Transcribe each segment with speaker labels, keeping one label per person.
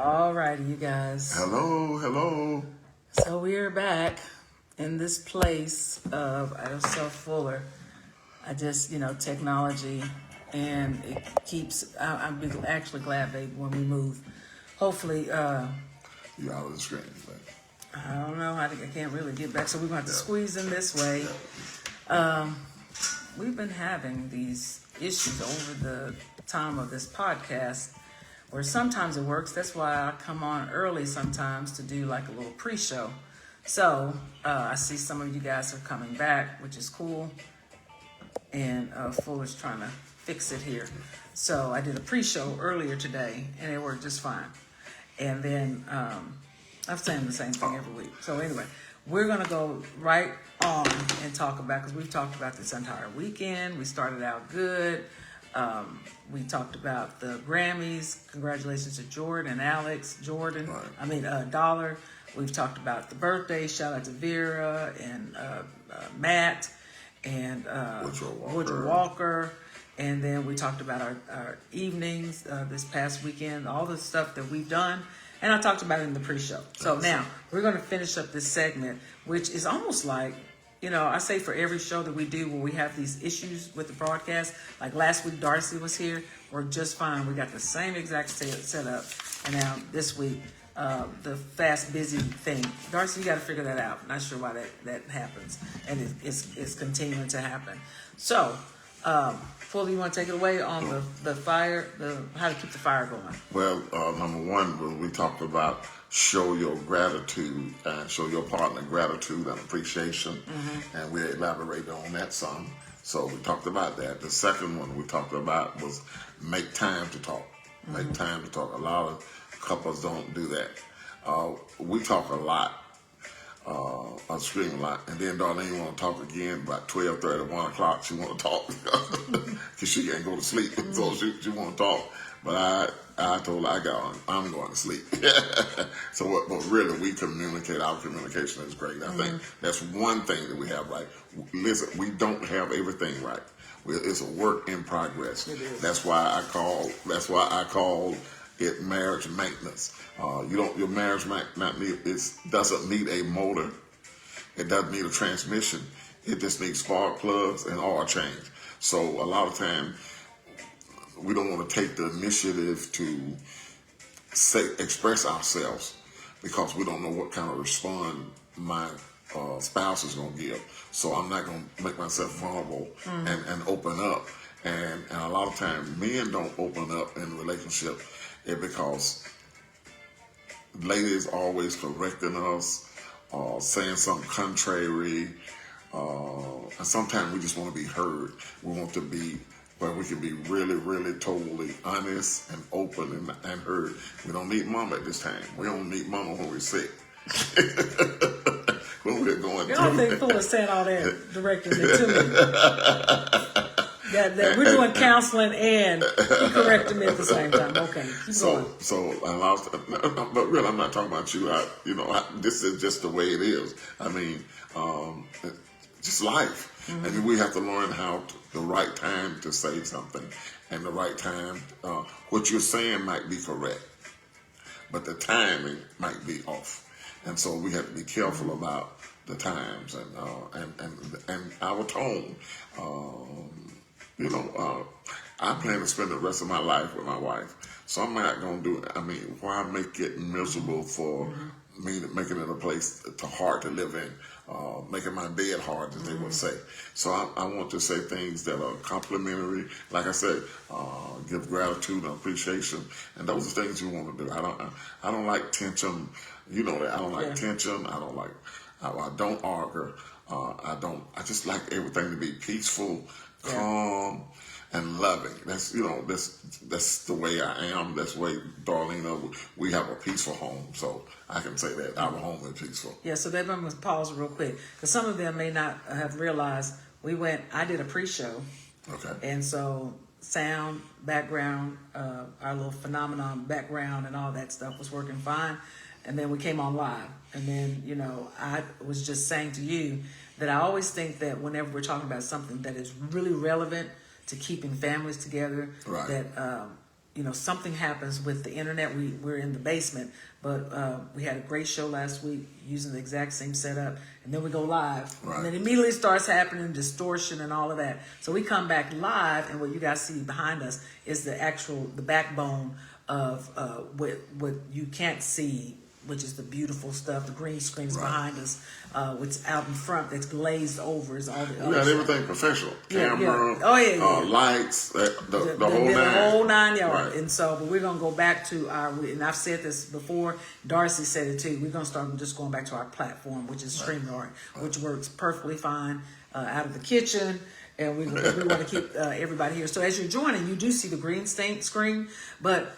Speaker 1: All righty, you guys.
Speaker 2: Hello.
Speaker 1: So we're back in this place of Self Fuller. I just, technology, and it keeps. I'm actually glad, babe, when we move. Hopefully,
Speaker 2: You're out of the screen, but
Speaker 1: I don't know. I can't really get back, so we're going to have to squeeze in this way. We've been having these issues over the time of this podcast, where sometimes it works. That's why I come on early sometimes to do like a little pre-show. So I see some of you guys are coming back, which is cool. And Fuller's trying to fix it here. So I did a pre-show earlier today, and it worked just fine. And then I'm saying the same thing every week. So anyway, we're going to go right on and talk about, because we've talked about this entire weekend. We started out good. We talked about the Grammys. Congratulations to Jordan and Alex. Dollar. We've talked about the birthday. Shout out to Vera and Matt and Woodrow Walker. And then we talked about our evenings this past weekend, all the stuff that we've done. And I talked about it in the pre-show. So now we're going to finish up this segment, which is almost like, I say for every show that we do where we have these issues with the broadcast, like last week Darcy was here, we're just fine. We got the same exact setup. And now this week, the fast, busy thing. Darcy, you got to figure that out. Not sure why that happens. And it's continuing to happen. So, Fuller, you want to take it away on the fire, how to keep the fire going?
Speaker 2: Well, number one, when we talked about show your gratitude and show your partner gratitude and appreciation, and we elaborated on that some. So we talked about that. The second one we talked about was make time to talk. Make time to talk. A lot of couples don't do that. We talk a lot. I scream a lot, and then Darlene want to talk again about 12:30, 1 o'clock. She want to talk because she can't go to sleep, so she want to talk. But I told her I'm going to sleep. But really we communicate. Our communication is great. I think that's one thing that we have right. Listen, we don't have everything right. It's a work in progress.
Speaker 1: It is.
Speaker 2: That's why I call it marriage maintenance. Your marriage doesn't need a motor. It doesn't need a transmission. It just needs spark plugs and oil change. So a lot of time we don't want to take the initiative to express ourselves because we don't know what kind of response my spouse is going to give. So I'm not going to make myself vulnerable and open up. And a lot of times men don't open up in a relationship because ladies always correcting us or saying something contrary. And sometimes we just want to be heard. We want to be where we can be really, really totally honest and open and heard. We don't need mama at this time. We don't need mama when we're sick. When we're going through.
Speaker 1: I don't think Fuller's saying all that directly to me. That we're doing counseling and he corrected me at the same time. Okay, keep going.
Speaker 2: But really, I'm not talking about you. This is just the way it is. I mean, just life. And we have to learn the right time to say something, and the right time. What you're saying might be correct, but the timing might be off, and so we have to be careful about the times and our tone. I plan to spend the rest of my life with my wife, so I'm not going to do it. I mean, why make it miserable for me, making it a place hard to live in, making my bed hard, as they would say. So I want to say things that are complimentary. Like I said, give gratitude and appreciation, and those are things you want to do. I don't like tension. You know that I don't like tension. I don't argue. I just like everything to be peaceful, calm, and loving. That's the way I am. That's the way Darlene, we have a peaceful home. So I can say that our home is peaceful.
Speaker 1: Yeah, so I'm going to pause real quick because some of them may not have realized I did a pre-show.
Speaker 2: Okay. And
Speaker 1: so sound, background, our little phenomenon background and all that stuff was working fine. And then we came on live. And then, I was just saying to you that I always think that whenever we're talking about something that is really relevant to keeping families together,
Speaker 2: right,
Speaker 1: that something happens with the internet. We're in the basement, but we had a great show last week using the exact same setup, and then we go live,
Speaker 2: Right.
Speaker 1: and then immediately starts happening distortion and all of that. So we come back live, and what you guys see behind us is the backbone of what you can't see, which is the beautiful stuff. The green screens behind us, what's out in front that's glazed over is all the
Speaker 2: We
Speaker 1: other
Speaker 2: got
Speaker 1: stuff.
Speaker 2: everything professional. Camera,
Speaker 1: Yeah. Oh, yeah.
Speaker 2: Lights, the
Speaker 1: The
Speaker 2: whole
Speaker 1: 9 yard.
Speaker 2: Right.
Speaker 1: And so, but we're going to go back to and I've said this before, Darcy said it too, we're going to start just going back to our platform, which is StreamYard, which works perfectly fine out of the kitchen. And we want to keep everybody here. So as you're joining, you do see the green screen, but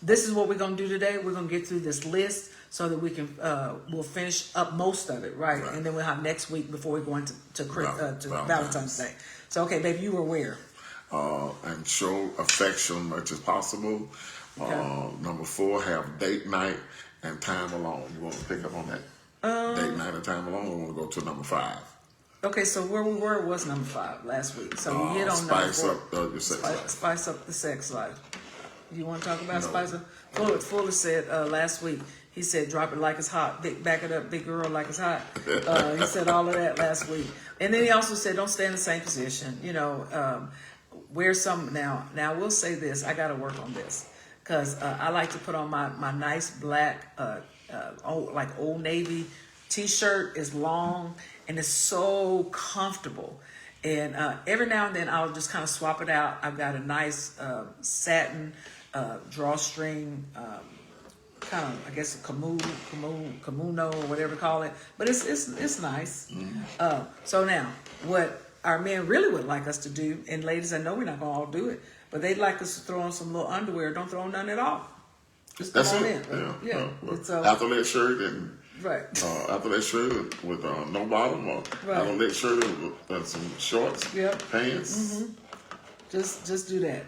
Speaker 1: this is what we're going to do today. We're going to get through this list so that we can we'll finish up most of it, right? And then we'll have next week before we go into to Valentine's Day. So, okay, baby, you were where?
Speaker 2: And show affection much as possible.
Speaker 1: Okay.
Speaker 2: Number 4, have date night and time alone. You want to pick up on that? Date night and time alone. We want to go to number 5.
Speaker 1: Okay, so where we were was number 5 last week. So you hit on
Speaker 2: spice
Speaker 1: number 4.
Speaker 2: up your sex life.
Speaker 1: Spice up the sex life. You want to talk about
Speaker 2: No.
Speaker 1: spice up? Fuller said last week. He said, "Drop it like it's hot. Back it up, big girl, like it's hot." He said all of that last week, and then he also said, "Don't stay in the same position. Wear some now." Now we'll say this: I got to work on this because I like to put on my nice black, like Old Navy T-shirt. Is long and it's so comfortable. And every now and then I'll just kind of swap it out. I've got a nice satin drawstring. Kind of, I guess, a kimono or whatever you call it, but it's nice.
Speaker 2: Mm-hmm.
Speaker 1: So now, what our men really would like us to do, and ladies, I know we're not gonna all do it, but they'd like us to throw on some little underwear. Don't throw on none at all. Just throw on in. Yeah. It's
Speaker 2: Athlete shirt and
Speaker 1: right.
Speaker 2: athlete shirt with no bottom, or athlete shirt with some shorts, pants.
Speaker 1: Mm-hmm. Just do that.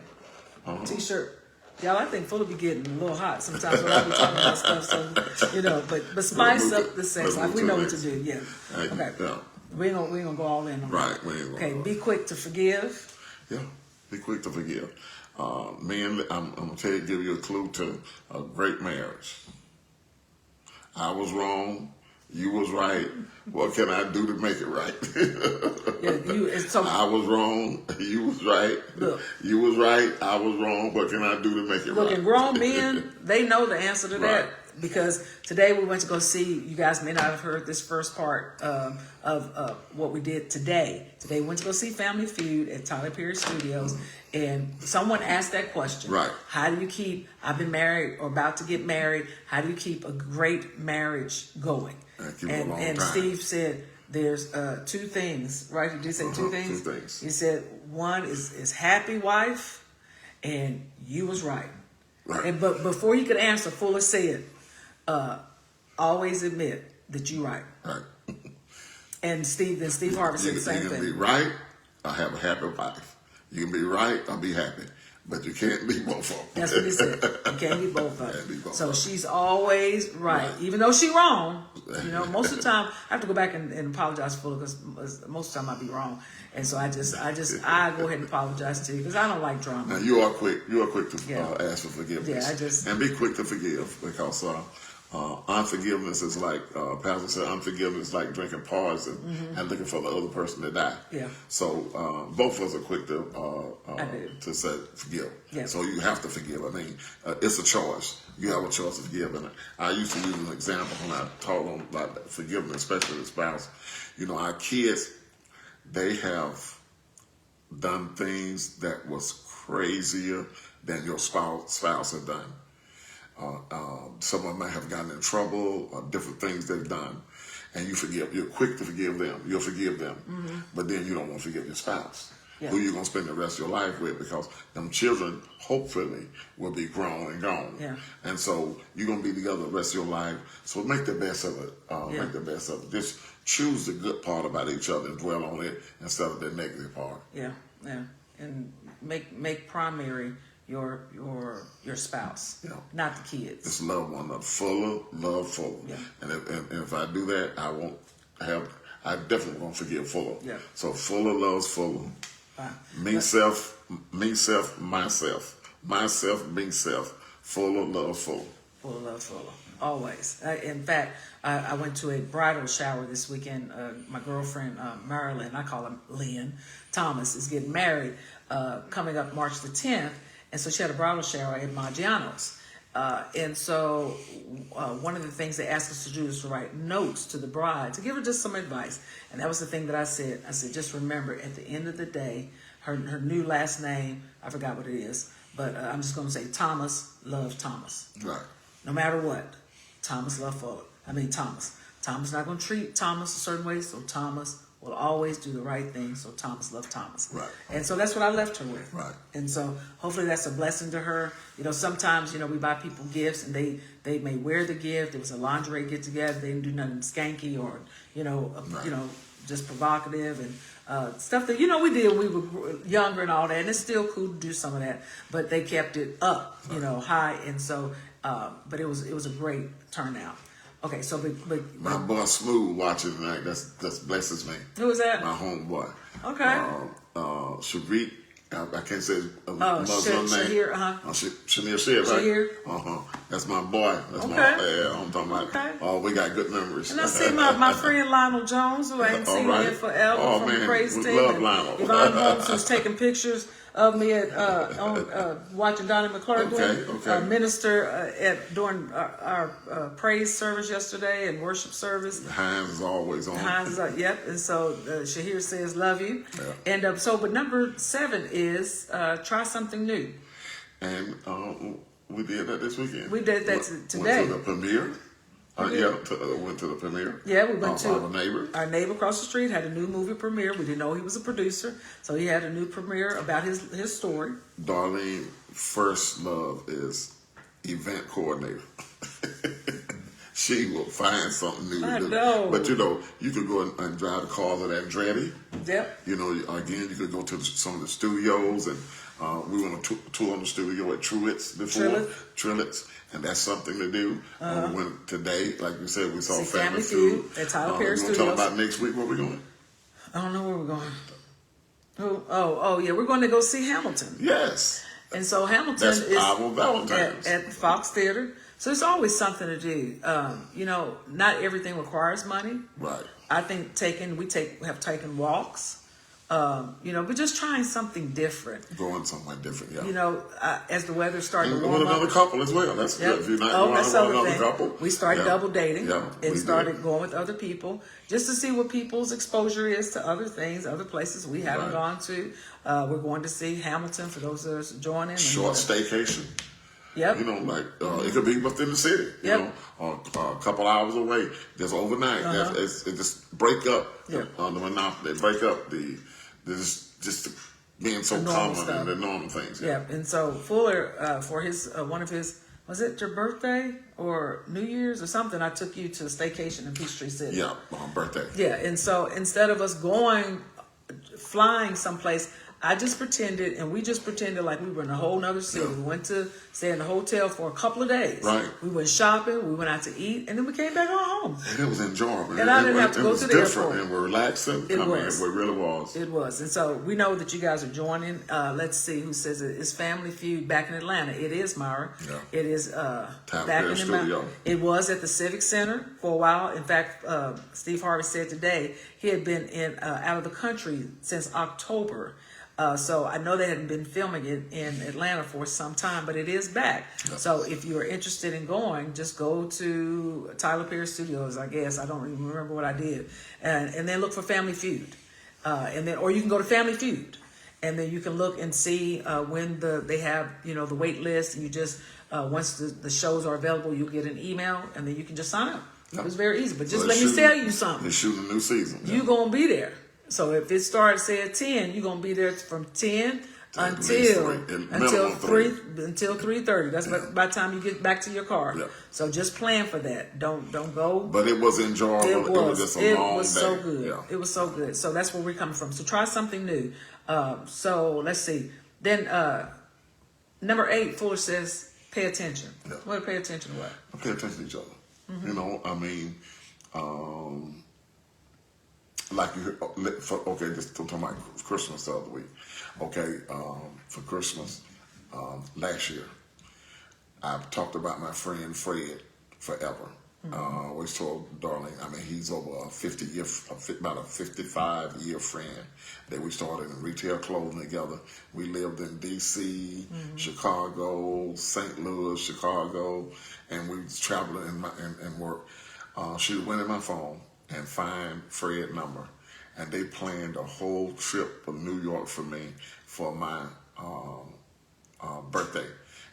Speaker 1: T-shirt. Y'all, I think Fuller be getting a little hot sometimes when I be talking about stuff. So but spice up the sex life. We know what to do. Yeah. Okay.
Speaker 2: Yeah.
Speaker 1: We ain't gonna go all in on
Speaker 2: Right.
Speaker 1: that. Okay. Be quick to forgive.
Speaker 2: Yeah. Be quick to forgive. Men, I'm gonna give you a clue to a great marriage. I was wrong. You was right. What can I do to make it right? I was wrong. You was right.
Speaker 1: Look,
Speaker 2: you was right. I was wrong. What can I do to make it right?
Speaker 1: Look, and grown men, they know the answer to that because today we went to go see. You guys may not have heard this first part of what we did today. Today we went to go see Family Feud at Tyler Perry Studios, and someone asked that question.
Speaker 2: Right.
Speaker 1: How do you keep? I've been married or about to get married. How do you keep a great marriage going? And Steve said there's 2 things, right? He did say 2 things.
Speaker 2: 2 things.
Speaker 1: He said one is happy wife, and you was right.
Speaker 2: Right.
Speaker 1: But before he could answer, Fuller said, always admit that you're right.
Speaker 2: Right.
Speaker 1: And Steve Harvey said the same
Speaker 2: you
Speaker 1: thing.
Speaker 2: can be right or have a happy life. You can be right or be happy. But you can't be both of them.
Speaker 1: That's what he said. You can't be both of them. So
Speaker 2: of
Speaker 1: she's always right. Even though she's wrong. Most of the time, I have to go back and apologize for her because most of the time I be wrong. And so I go ahead and apologize to you because I don't like drama.
Speaker 2: Now you are quick to ask for forgiveness.
Speaker 1: Yeah,
Speaker 2: and be quick to forgive because unforgiveness is like Pastor said. Unforgiveness is like drinking poison and looking for the other person to die. Yeah. So both of us are quick to say forgive. Yeah. So you have to forgive. I mean, it's a choice. You have a choice to forgive. And I used to use an example when I talk on about forgiveness, especially the spouse. Our kids, they have done things that was crazier than your spouse had done. Someone might have gotten in trouble or different things they've done, and you forgive. You're quick to forgive them. You'll forgive them, but then you don't want to forgive your spouse, who you're gonna spend the rest of your life with, because them children hopefully will be grown and gone. Yeah. And so you're gonna be together the rest of your life. So make the best of it. Make the best of it. Just choose the good part about each other and dwell on it instead of the negative part. Yeah, and make primary your spouse, not the kids. Just love one another, love fuller. Yeah. And if I do that, I definitely won't forgive Fuller. Yeah. So Fuller loves Fuller. Wow. Me, self, myself. myself, being self, full of love, full.
Speaker 1: Full of love, full of. Always. In fact, I went to a bridal shower this weekend. My girlfriend, Marilyn, I call her Lynn Thomas, is getting married coming up March the 10th. And so she had a bridal shower at Maggiano's. And so one of the things they asked us to do is to write notes to the bride, to give her just some advice. And that was the thing that I said. I said, just remember, at the end of the day, her new last name, I forgot what it is, but I'm just going to say Thomas, love Thomas.
Speaker 2: Right.
Speaker 1: No matter what, Thomas love Thomas. Thomas not going to treat Thomas a certain way, so Thomas will always do the right thing, so Thomas love Thomas.
Speaker 2: Right.
Speaker 1: And so that's what I left her with.
Speaker 2: Right.
Speaker 1: And so hopefully that's a blessing to her. You know, sometimes, you know, we buy people gifts and they may wear the gift. It was a lingerie get together. They didn't do nothing skanky or,
Speaker 2: Right.
Speaker 1: Just provocative and stuff that, we did. We were younger and all that. And it's still cool to do some of that. But they kept it up, high. And so, but it was a great turnout. Okay, so but
Speaker 2: my boy Smooth watching tonight. That's blesses me.
Speaker 1: Who was that?
Speaker 2: My homeboy.
Speaker 1: Okay.
Speaker 2: Sharik. I can't say
Speaker 1: Muslim name. Shahir,
Speaker 2: Shamir Shahir, right?
Speaker 1: Shahir.
Speaker 2: That's my boy. That's
Speaker 1: okay.
Speaker 2: I'm talking about.
Speaker 1: Okay.
Speaker 2: Oh, we got good memories.
Speaker 1: And I see my friend Lionel Jones, who I ain't seen in forever from Praise Team.
Speaker 2: Love Lionel.
Speaker 1: Yvonne Holmes, who's taking pictures of me at watching Donnie McClurkin minister during our praise service yesterday and worship service.
Speaker 2: Hines is always on.
Speaker 1: Hines is up, yep. And so Shahir says, "Love you." Yeah. And but number 7 is try something new.
Speaker 2: And we did that this weekend.
Speaker 1: We did that today.
Speaker 2: Went to the premiere. Went to the premiere.
Speaker 1: Yeah, we went to
Speaker 2: our neighbor.
Speaker 1: Our neighbor across the street had a new movie premiere. We didn't know he was a producer, so he had a new premiere about his story.
Speaker 2: Darlene, first love is event coordinator. She will find something new to do.
Speaker 1: Know.
Speaker 2: But you could go and drive the cars at Andretti.
Speaker 1: Yep.
Speaker 2: Again, you could go to some of the studios, and we went on a tour on the studio at Truitt's before. Truitt's. And that's something to do. We went today, like you said, we saw Family Feud
Speaker 1: at Tyler Perry Studios.
Speaker 2: Talk about next week where we're going.
Speaker 1: I don't know where we're going. Oh, yeah, we're going to go see Hamilton.
Speaker 2: Yes.
Speaker 1: And so Hamilton
Speaker 2: that's
Speaker 1: is
Speaker 2: our Valentine's
Speaker 1: at the Fox Theater. So there's always something to do. Not everything requires money.
Speaker 2: Right.
Speaker 1: I think we have taken walks. But just trying something different.
Speaker 2: Going somewhere different, yeah.
Speaker 1: As the weather started to warm
Speaker 2: up. With another couple as well. That's good. If you're not going with another couple.
Speaker 1: We started double dating and started
Speaker 2: did.
Speaker 1: going with other people just to see what people's exposure is to other things, other places we haven't gone to. We're going to see Hamilton for those that are joining.
Speaker 2: Short staycation.
Speaker 1: Yep.
Speaker 2: It could be within the city, or a couple hours away, just overnight. It just break up the monopoly. They break up just being so common and the normal things.
Speaker 1: Yeah. And so Fuller, for his one of his, was it your birthday or New Year's or something? I took you to a staycation in Peachtree City.
Speaker 2: Yeah, my birthday.
Speaker 1: Yeah, and so instead of us flying someplace, we just pretended like we were in a whole nother city. Yeah. We went to stay in a hotel for a couple of days.
Speaker 2: Right.
Speaker 1: We went shopping, we went out to eat, and then we came back home.
Speaker 2: And it was enjoyable.
Speaker 1: And I didn't have to go to the airport.
Speaker 2: And we're relaxing. It really was.
Speaker 1: It was. And so we know that you guys are joining. Let's see who says it. It's Family Feud back in Atlanta. It is, Myra. Yeah. It is back in Atlanta. It was at the Civic Center for a while. In fact, Steve Harvey said today he had been out of the country since October. So I know they hadn't been filming it in Atlanta for some time, but it is back. Yep. So if you're interested in going, just go to Tyler Perry Studios, I guess. I don't even remember what I did. And then look for Family Feud. Or you can go to Family Feud. And then you can look and see when they have, the wait list. And you just, once the shows are available, you'll get an email. And then you can just sign up. Yep. It's very easy. But just let me tell you something.
Speaker 2: They're shooting a new season.
Speaker 1: You're going to be there. So if it starts, say, at 10, you're going to be there from 10 until 3:30. That's by the time you get back to your car. Yep. So just plan for that. Don't go.
Speaker 2: But it was enjoyable. It was just a long day. It was so good. Yeah.
Speaker 1: It was so good. So that's where we're coming from. So try something new. So let's see. Then number 8, Fuller says, pay attention. Yeah. What? Pay attention to what?
Speaker 2: Pay attention to each other. Mm-hmm. Like you heard, just talking about Christmas the other week. Okay, for Christmas, last year. I've talked about my friend Fred forever. I always told Darlene, I mean, he's over about a 55-year friend that we started in retail clothing together. We lived in D.C., Chicago, St. Louis, Chicago, and we was traveling and work. She went in my phone and find Fred's number, and they planned a whole trip to New York for me for my birthday.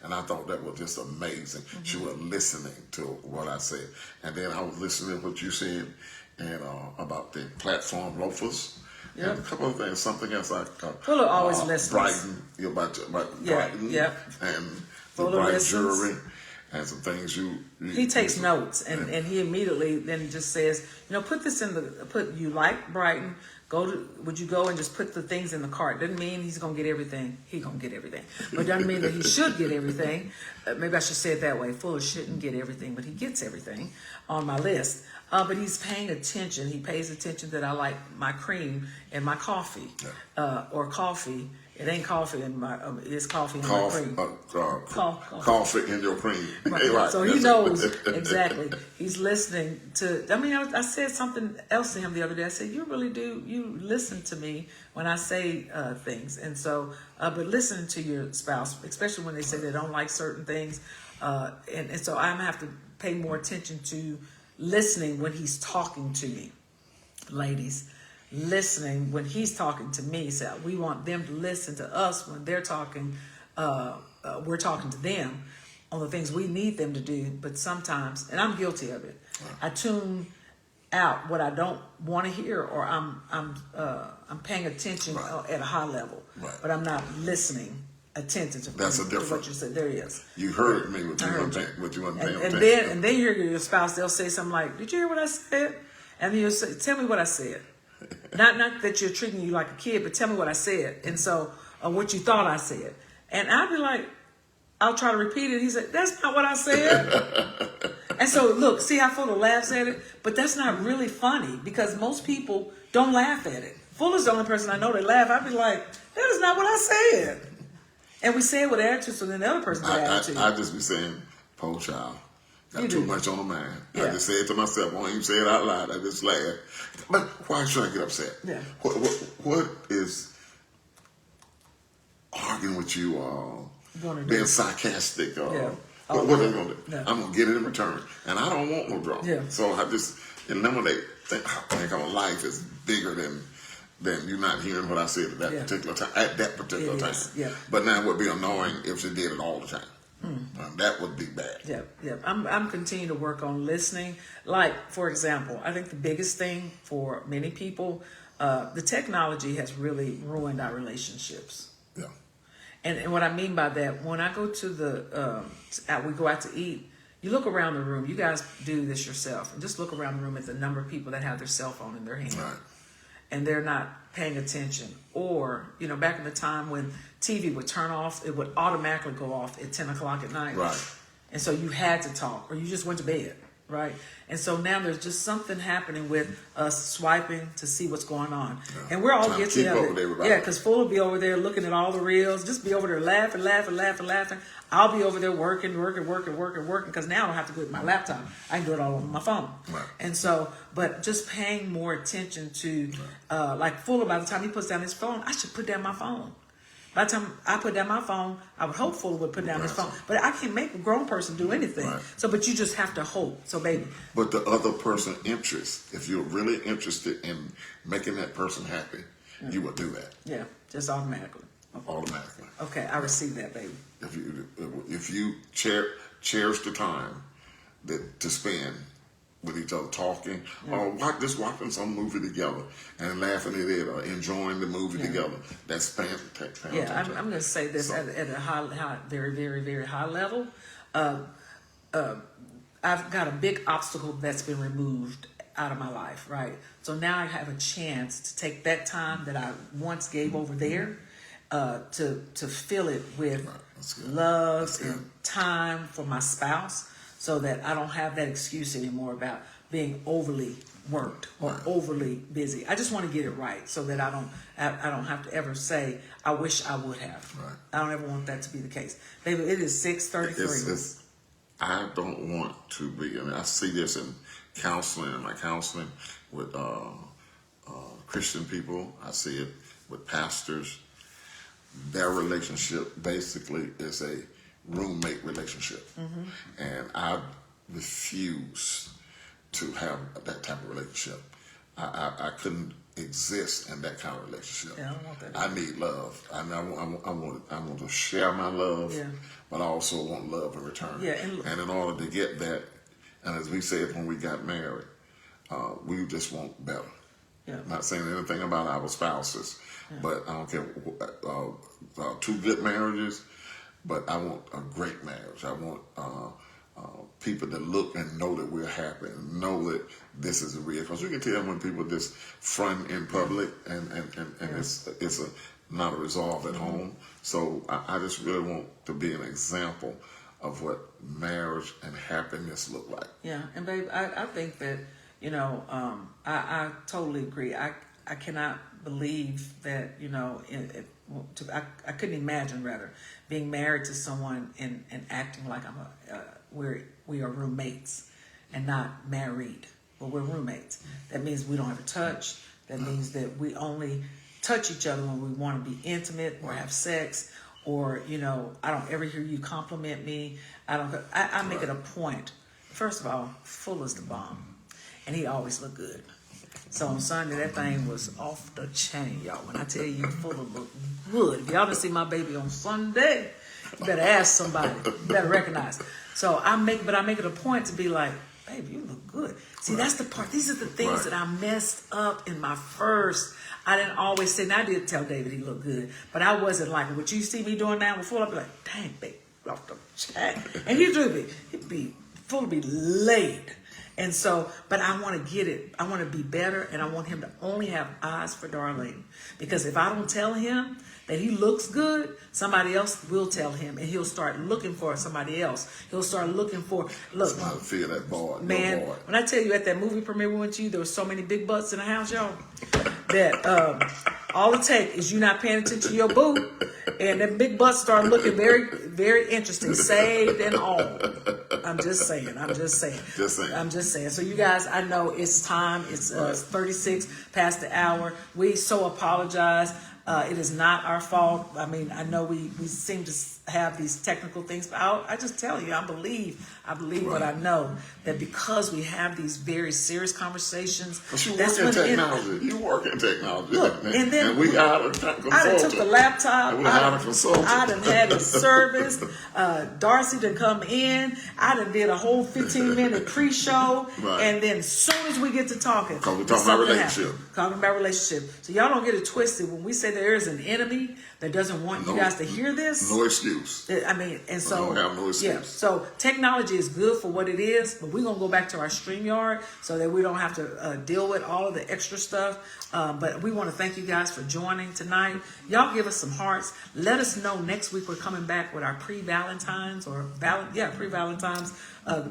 Speaker 2: And I thought that was just amazing. She was listening to what I said. And then I was listening to what you said and about the platform loafers. Yep. And a couple of things, something else I
Speaker 1: Fuller always listens.
Speaker 2: Brighton, about Brighton and the bright jewelry and some things
Speaker 1: he takes notes and he immediately then just says, put this in you like Brighton. Would you go and just put the things in the cart? Doesn't mean he's going to get everything. He's going to get everything. But doesn't mean that he should get everything. Maybe I should say it that way. Fuller shouldn't get everything, but he gets everything on my list. But he's paying attention. He pays attention that I like my cream and my coffee. Or coffee. It ain't coffee in my, it's coffee in my cream.
Speaker 2: Coffee in your cream.
Speaker 1: Right. Right. So he knows exactly. He's listening to, I said something else to him the other day. I said, you listen to me when I say things. And so, but listening to your spouse, especially when they say they don't like certain things. And so I'm going to have to pay more attention to listening when he's talking to me, ladies. Listening when he's talking to me. So we want them to listen to us when they're talking. We're talking to them on the things we need them to do. But sometimes, and I'm guilty of it, I tune out what I don't want to hear, or I'm paying attention at a high level, but I'm not listening attentively.
Speaker 2: That's a
Speaker 1: to
Speaker 2: difference.
Speaker 1: what you said. There he is.
Speaker 2: You heard me with you
Speaker 1: and then you hear your spouse. They'll say something like, "Did you hear what I said?" And you'll say, "Tell me what I said." Not that you're treating you like a kid, but tell me what I said. And so, what you thought I said. And I'll be like, I'll try to repeat it. He said, that's not what I said. And so, look, see how Fuller laughs at it? But that's not really funny because most people don't laugh at it. Fuller's the only person I know that laugh. I'd be like, that is not what I said. And we say it with attitude, so then the other person's attitude.
Speaker 2: I just be saying, poor child. Got too much on the mind.
Speaker 1: Yeah.
Speaker 2: I just say it to myself. I won't even say it out loud. I just laugh. But why should I get upset?
Speaker 1: Yeah.
Speaker 2: What is arguing with you being sarcastic? What are they going to do? Yeah. I'm going to get it in return. And I don't want no drama. Yeah. So I just eliminate. I think our life is bigger than you not hearing what I said at that particular time. At that particular time. Yeah. But now it would be annoying if she did it all the time. That would be bad. Yep.
Speaker 1: I'm continuing to work on listening. Like, for example, I think the biggest thing for many people, the technology has really ruined our relationships.
Speaker 2: Yeah.
Speaker 1: And what I mean by that, when I go to we go out to eat, you look around the room. You guys do this yourself, and just look around the room at the number of people that have their cell phone in their hand.
Speaker 2: Right.
Speaker 1: And they're not paying attention. Or, back in the time when TV would turn off, it would automatically go off at 10 o'clock at night.
Speaker 2: Right.
Speaker 1: And so you had to talk, or you just went to bed, right? And so now there's just something happening with us swiping to see what's going on. Yeah. And we're all guilty of it. Yeah, because Full will be over there looking at all the reels, just be over there laughing. I'll be over there working, because now I don't have to do it with my laptop. I can do it all on my phone.
Speaker 2: Right.
Speaker 1: And so, but just paying more attention to, like Fuller, by the time he puts down his phone, I should put down my phone. By the time I put down my phone, I would hope Fuller would put down his phone. But I can't make a grown person do anything. Right. So, but you just have to hope. So, baby.
Speaker 2: But the other person interest, if you're really interested in making that person happy, you will do that.
Speaker 1: Yeah, just automatically.
Speaker 2: Automatically.
Speaker 1: Okay, I receive that, baby.
Speaker 2: If you cherish the time to spend with each other talking, or watching some movie together and laughing at it, or enjoying the movie together, that's fantastic.
Speaker 1: Yeah, I'm going to say this at a high, very, very, very high level. I've got a big obstacle that's been removed out of my life, right? So now I have a chance to take that time that I once gave over there to fill it with love and time for my spouse. so that I don't have that excuse anymore about being overly worked or overly busy. I just want to get it right so that I don't have to ever say, I wish I would have.
Speaker 2: Right.
Speaker 1: I don't ever want that to be the case. Baby, it is 6:33.
Speaker 2: I don't want to be, I see this in counseling, in my counseling with Christian people. I see it with pastors. Their relationship basically is a roommate relationship. And I refuse to have that type of relationship. I couldn't exist in that kind of relationship.
Speaker 1: Yeah, I don't want that.
Speaker 2: I need love. I want to share my love, but I also want love in return.
Speaker 1: Yeah,
Speaker 2: and in order to get that, and as we said when we got married, we just want better.
Speaker 1: Yeah.
Speaker 2: Not saying anything about our spouses, but I don't care. 2 good marriages, but I want a great marriage. I want people to look and know that we're happy and know that this is real. Because you can tell when people just front in public and it's not a resolve at home. So I just really want to be an example of what marriage and happiness look like.
Speaker 1: Yeah, and babe, I think that, I totally agree. I cannot believe that, I couldn't imagine rather being married to someone and acting like we are roommates and not married. Well, we're roommates. That means we don't have to touch. That means that we only touch each other when we want to be intimate or have sex, or, I don't ever hear you compliment me. I make it a point. First of all, full as the bomb. And he always looked good. So on Sunday, that thing was off the chain, y'all. When I tell you, full of look good. If y'all didn't see my baby on Sunday, you better ask somebody. You better recognize. So I make it a point to be like, baby, you look good. See, that's the part. These are the things that I messed up in my first. I didn't always say, and I did tell David he looked good, but I wasn't like, what you see me doing now before, I'd be like, dang, babe, off the chain. And he'd be full to be laid. And so, but I want to get it. I want to be better, and I want him to only have eyes for Darlene. Because if I don't tell him that he looks good, somebody else will tell him, and he'll start looking for somebody else. He'll start looking for, look.
Speaker 2: Somebody feel that boy.
Speaker 1: Man,
Speaker 2: no boy.
Speaker 1: When I tell you at that movie premiere we went to, there was so many big butts in the house, y'all, that all it takes is you not paying attention to your boo, and them big butts start looking very, very interesting, saved and all. I'm just saying. So you guys, I know it's time. It's 36 past the hour. We so apologize. It is not our fault. I mean, I know we seem to have these technical things, but I just tell you, I believe what I know, that because we have these very serious conversations.
Speaker 2: But you work in technology. You work in technology.
Speaker 1: Look, and we
Speaker 2: hired a consultant.
Speaker 1: I done took the laptop.
Speaker 2: We hired a consultant.
Speaker 1: I done had a service. Darcy done come in. I done did a whole 15-minute pre-show.
Speaker 2: Right.
Speaker 1: And then as soon as we get to talking.
Speaker 2: Because we're talking about relationship.
Speaker 1: Talking about relationship. So y'all don't get it twisted. When we say there is an enemy that doesn't want you guys to hear this.
Speaker 2: No excuse.
Speaker 1: I mean, and so.
Speaker 2: We don't have no excuse.
Speaker 1: Yeah. So technology is good for what it is, but we're going to go back to our StreamYard so that we don't have to deal with all of the extra stuff. But we want to thank you guys for joining tonight. Y'all give us some hearts. Let us know next week we're coming back with our pre-Valentine's pre-Valentine's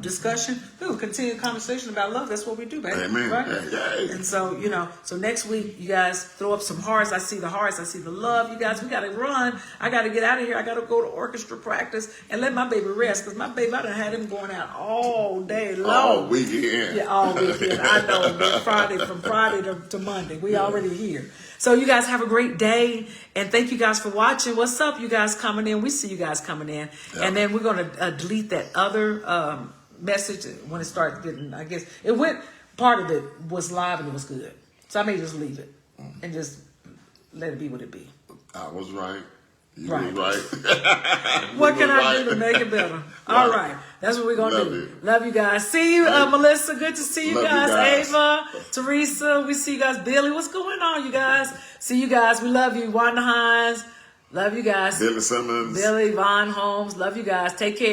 Speaker 1: discussion. We'll continue conversation about love. That's what we do, baby.
Speaker 2: Amen.
Speaker 1: Right?
Speaker 2: Yeah.
Speaker 1: And so, so next week, you guys throw up some hearts. I see the hearts. I see the love. You guys, we got to run. I got to get out of here. I got to go to orchestra practice and let my baby rest, because my baby, I done had him going out all day long.
Speaker 2: All weekend.
Speaker 1: Yeah, all weekend. I know. From Friday to Monday. We already here. So you guys have a great day, and thank you guys for watching. What's up, you guys coming in? We see you guys coming in. Yeah. And then we're going to delete that other message when it starts getting, I guess, part of it was live and it was good. So I may just leave it and just let it be what it be.
Speaker 2: I was right. You
Speaker 1: right.
Speaker 2: was right.
Speaker 1: What can I do to make it better? Right. All right. That's what we're going to do. Love you guys. See you, Melissa. Good to see you guys. Ava, Teresa. We see you guys. Billy, what's going on, you guys? See you guys. We love you. Wanda Hines. Love you guys.
Speaker 2: Billy Simmons.
Speaker 1: Billy Von Holmes. Love you guys. Take care.